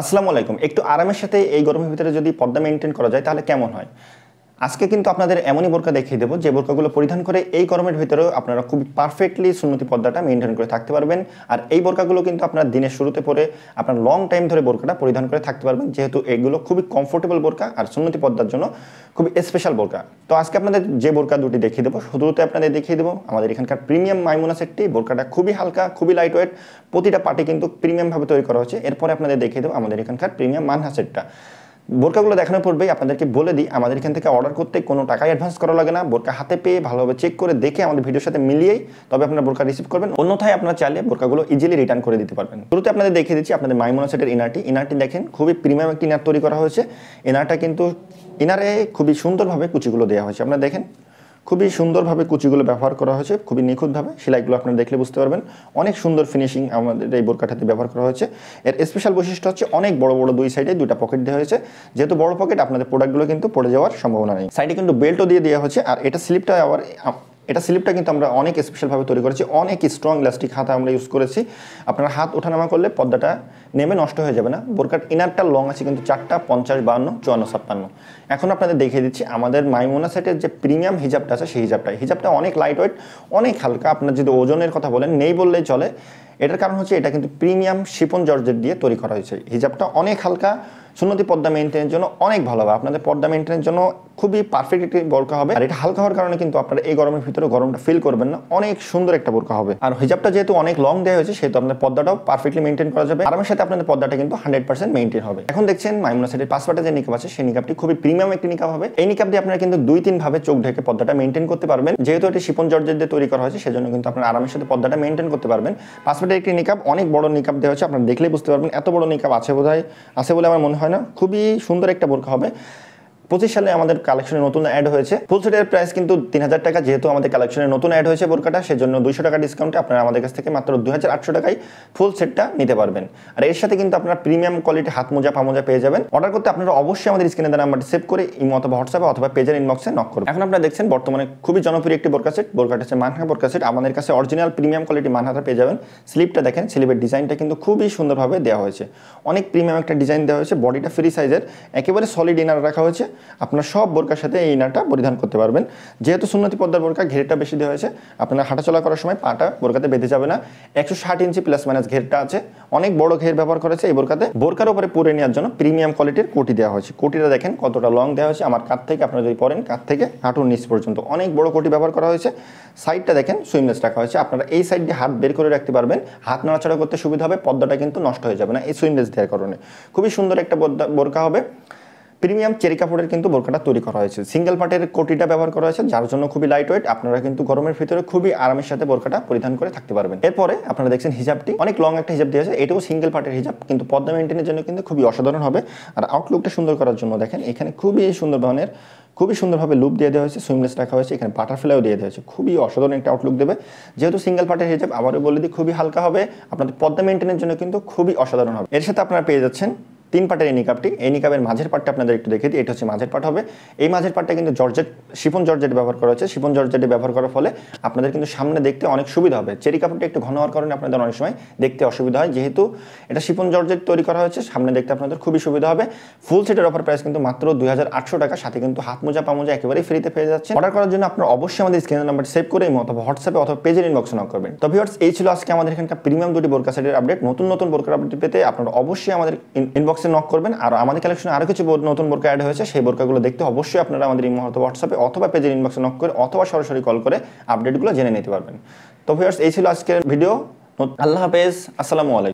আসসালামু আলাইকুম। একটু আরামের সাথে এই গরমের ভিতরে যদি পর্দা মেইনটেইন করা যায় তাহলে কেমন হয়? আজকে কিন্তু আপনাদের এমনই বোরকা দেখিয়ে দেব যে বোরকাগুলো পরিধান করে এই গরমের ভিতরেও আপনারা খুব পারফেক্টলি সুন্নতি পর্দাটা মেইনটেইন করে থাকতে পারবেন। আর এই বোরকাগুলো কিন্তু আপনারা দিনের শুরুতে পরে আপনার লং টাইম ধরে বোরকাটা পরিধান করে থাকতে পারবেন, যেহেতু এগুলো খুবই কমফোর্টেবল বোরকা আর সুন্নতি পর্দার জন্য খুবই স্পেশাল বোরকা। তো আজকে আপনাদের যে বোরকা দুটি দেখিয়ে দেবো, শুরুতে আপনাদের দেখিয়ে দেবো আমাদের এখানকার প্রিমিয়াম মাইমুনা সেটটি। বোরকাটা খুবই হালকা, খুবই লাইট ওয়েট, প্রতিটা পার্টি কিন্তু প্রিমিয়ামভাবে তৈরি করা হচ্ছে। এরপরে আপনাদের দেখিয়ে দেবো আমাদের এখানকার প্রিমিয়াম মানহা সেটটা। বোরকাগুলো দেখানোর পূর্বেই আপনাদেরকে বলে দিই, আমাদের এখান থেকে অর্ডার করতে কোনো টাকাই অ্যাডভান্স করা লাগে না। বোরকা হাতে পেয়ে ভালোভাবে চেক করে দেখে আমাদের ভিডিওর সাথে মিলিয়েই তবে আপনারা বোরকা রিসিভ করবেন, অন্যথায় আপনারা চাইলে বোরকাগুলো ইজিলি রিটার্ন করে দিতে পারবেন। শুরুতে আপনাদের দেখিয়ে দিচ্ছি আপনাদের মাইমুনা সেটের ইনারটি দেখেন, খুবই প্রিমিয়াম একটি ইনার তৈরি করা হয়েছে। ইনারটা কিন্তু ইনারে খুবই সুন্দরভাবে কুচিগুলো দেওয়া হয়েছে, আপনারা দেখেন খুবই সুন্দরভাবে কুচিগুলো ব্যবহার করা হয়েছে, খুবই নিখুঁতভাবে। সেলাইগুলো আপনারা দেখলে বুঝতে পারবেন, অনেক সুন্দর ফিনিশিং আমাদের এই বোরকাটাতে ব্যবহার করা হয়েছে। এর স্পেশাল বৈশিষ্ট্য হচ্ছে অনেক বড় বড় দুই সাইডে দুইটা পকেট দেওয়া হয়েছে, যেহেতু বড় পকেট আপনাদের প্রোডাক্টগুলো কিন্তু পড়ে যাওয়ার সম্ভাবনা নেই। সাইডে কিন্তু বেল্টও দিয়ে দেওয়া হচ্ছে। আর এটা স্লিপটা কিন্তু আমরা অনেক স্পেশালভাবে তৈরি করেছি, অনেক স্ট্রং ইলাস্টিক হাত আমরা ইউজ করেছি। আপনারা হাত ওঠানামা করলে পর্দাটা নেমে নষ্ট হয়ে যাবে না। বোরকার ইনারটা লং আছে কিন্তু 4টা 50, 52, 54, 56। এখন আপনাদের দেখিয়ে দিচ্ছি আমাদের মাইমুনা সেটের যে প্রিমিয়াম হিজাবটা আছে সেই হিজাবটা অনেক লাইট ওয়েট, অনেক হালকা। আপনার যদি ওজনের কথা বলেন নেই বললেই চলে। এটার কারণ হচ্ছে এটা কিন্তু প্রিমিয়াম শিফন জর্জেট দিয়ে তৈরি করা হয়েছে। হিজাবটা অনেক হালকা, সুন্নতি পর্দা মেইনটেনের জন্য অনেক ভালো হবে, আপনাদের পর্দা মেইনটেনের জন্য খুবই পারফেক্ট একটি বোরকা হবে। আর এটা হালকা হওয়ার কারণে কিন্তু আপনারা এই গরমের ভিতরে গরমটা ফিল করবেন না, অনেক সুন্দর একটা বোরকা হবে। আর হিজাবটা যেহেতু অনেক লং দেওয়া হয়েছে সেহেতু আপনার পর্দাটাও পারফেক্টলি মেইনটেন করা যাবে। আরামের সাথে আপনাদের পর্দাটা কিন্তু 100% মেইনটেন হবে। এখন দেখছেন মাইমুনা সেটের পাসওয়ার্ডে যে নিকাব আছে সেই নিকাবটি খুবই প্রিমিয়াম একটি নিকাব হবে। এই নিকাব দিয়ে আপনারা কিন্তু 2-3 ভাবে চোখ ঢেকে পর্দাটা মেইনটেন করতে পারবেন, যেহেতু এটি শিফন জর্জেট দিয়ে তৈরি করা হয়েছে সেজন্য কিন্তু আপনারা আরামের সাথে পর্দাটা মেইনটেন করতে পারবেন। পাসওয়ার্ডের একটি নিকাব, অনেক বড় নিকাব দেওয়া হয়েছে, আপনারা দেখলেই বুঝতে পারবেন এত বড় নিকাব আছে বলে আমার মনে হয় না। খুবই সুন্দর একটা বোরকা হবে। 25 সালে আমাদের কালেকশনে নতুন অ্যাড হয়েছে। ফুল সেটের প্রাইস কিন্তু 3000 টাকা, যেহেতু আমাদের কালেকশনে নতুন অ্যাড হয়েছে বোরকাটা সেজন্য 200 টাকা ডিসকাউন্টে আপনারা আমাদের কাছ থেকে মাত্র 2800 টাকায় ফুল সেটটা নিতে পারবেন। আর এর সাথে কিন্তু আপনারা প্রিমিয়াম কোয়ালিটি হাত মোজা পা মোজা পেয়ে যাবেন। অর্ডার করতে আপনারা অবশ্যই আমাদের স্ক্রিনে দেওয়া নাম্বারটি সেভ করে ইমো অথবা হোয়াটসঅ্যাপে অথবা পেজের ইনবক্সে নক করুন। এখন আপনারা দেখছেন বর্তমানে খুবই জনপ্রিয় একটি বোরকা সেট, বোরকাটা হচ্ছে মানহা বোরকা সেট। আমাদের কাছে অরিজিনাল প্রিমিয়াম কোয়ালিটি মানহাটা পেয়ে যাবেন। স্লিপটা দেখেন, স্লিপের ডিজাইনটা কিন্তু খুবই সুন্দরভাবে দেওয়া হয়েছে, অনেক প্রিমিয়াম একটা ডিজাইন দেওয়া হয়েছে। বডিটা ফ্রি সাইজের, একেবারে সলিড ইনার রাখা হয়েছে। আপনার সব বোরকার সাথে এই ইনারটা পরিধান করতে পারবেন। যেহেতু সুন্নতি পর্দার বোরকা, ঘেরটা বেশি দেওয়া হয়েছে, আপনারা হাঁটাচলা করার সময় পাটা বোরকাতে বেঁধে যাবে না। 160 ইঞ্চি প্লাস মাইনাস ঘেরটা আছে, অনেক বড় ঘের ব্যবহার করেছে এই বোরকাতে। বোরকার উপরে পরে নেওয়ার জন্য প্রিমিয়াম কোয়ালিটির কোটি দেওয়া হয়েছে। কোটিটা দেখেন কতটা লং দেওয়া হয়েছে, আমার কাঁধ থেকে আপনারা যদি পরেন কাঁধ থেকে হাঁটুর নিচ পর্যন্ত অনেক বড় কোটি ব্যবহার করা হয়েছে। সাইডটা দেখেন সুইমলেস রাখা হয়েছে, আপনারা এই সাইড দিয়ে হাত বের করে রাখতে পারবেন, হাত নাড়াচাড়া করতে সুবিধা হবে, পর্দাটা কিন্তু নষ্ট হয়ে যাবে না এই সুইমলেস দেওয়ার কারণে। খুবই সুন্দর একটা বোরকা হবে। প্রিমিয়াম চেরি কাপড়ের কিন্তু বোরকাটা তৈরি করা হয়েছে, সিঙ্গেল পার্টের কোটিটা ব্যবহার করা হয়েছে, যার জন্য খুবই লাইট ওয়েট। আপনারা কিন্তু গরমের ভিতরে খুবই আরামের সাথে বোরকাটা পরিধান করে থাকতে পারবেন। এরপরে আপনারা দেখছেন হিজাবটি অনেক লং একটা হিজাব দিয়েছে, এটাও সিঙ্গেল পার্টের হিজাব, কিন্তু পর্দা মেইনটেনের জন্য কিন্তু খুবই অসাধারণ হবে। আর আউটলুকটা সুন্দর করার জন্য দেখেন এখানে খুবই সুন্দরভাবে লুপ দিয়ে দেওয়া হয়েছে, সুইমলেস রাখা হয়েছে, এখানে বাটারফ্লাইও দিয়ে দেওয়া হয়েছে, খুবই অসাধারণ একটা আউটলুক দেবে। যেহেতু সিঙ্গেল পার্টের হিজাব, আবারও বলে দিই খুবই হালকা হবে, আপনাদের পর্দা মেইনটেনের জন্য কিন্তু খুবই অসাধারণ হবে। এর সাথে আপনারা পেয়ে যাচ্ছেন 3 পার্টের এই নিকাবটি। এই নিকাবের মাঝের পার্টটা আপনাদের একটু দেখে দিই, এটা হচ্ছে মাঝের পার্ট হবে। এই মাঝের পার্টটা কিন্তু শিফন জর্জেট ব্যবহার করা হয়েছে। শিফন জর্জেট ব্যবহার করার ফলে আপনাদের কিন্তু সামনে দেখতে অনেক সুবিধা হবে। চেরি কাপড়টা একটু ঘন হওয়ার কারণে আপনাদের অনেক সময় দেখতে অসুবিধা হয়, যেহেতু এটা শিফন জর্জেট তৈরি করা হয়েছে সামনে দেখতে আপনাদের খুবই সুবিধা হবে। ফুল সেটের অফার প্রাইস কিন্তু মাত্র 2800 টাকা, সাথে কিন্তু হাত মোজা পা মোজা একেবারেই ফ্রিতে পেয়ে যাচ্ছে। অর্ডার করার জন্য আপনারা অবশ্যই আমাদের স্ক্রিনের নাম্বারটি সেভ করে অথবা হোয়াটসঅ্যাপে অথবা পেজের ইনবক্সে নক করবেন। তো ভিউয়ার্স, এই ছিল আজকে আমাদের এখানকার প্রিমিয়াম দুটি বোরকা সেটের আপডেট। নতুন বোরকার আপডেট পেতে আপনারা অবশ্যই আমাদের ইনবক্সে নক করবেন। আর আমাদের কালেকশনে আরো কিছু নতুন বোরকা অ্যাড হয়েছে, সেই বোরকাগুলো দেখতে অবশ্যই আপনারা আমাদের ইমো অথবা হোয়াটসঅ্যাপে অথবা পেজের ইনবক্সে নক করে অথবা সরাসরি কল করে আপডেটগুলো জেনে নিতে পারবেন। তো ভিউয়ার্স, এই ছিল আজকের ভিডিও। আল্লাহ হাফেজ, আসসালামু আলাইকুম।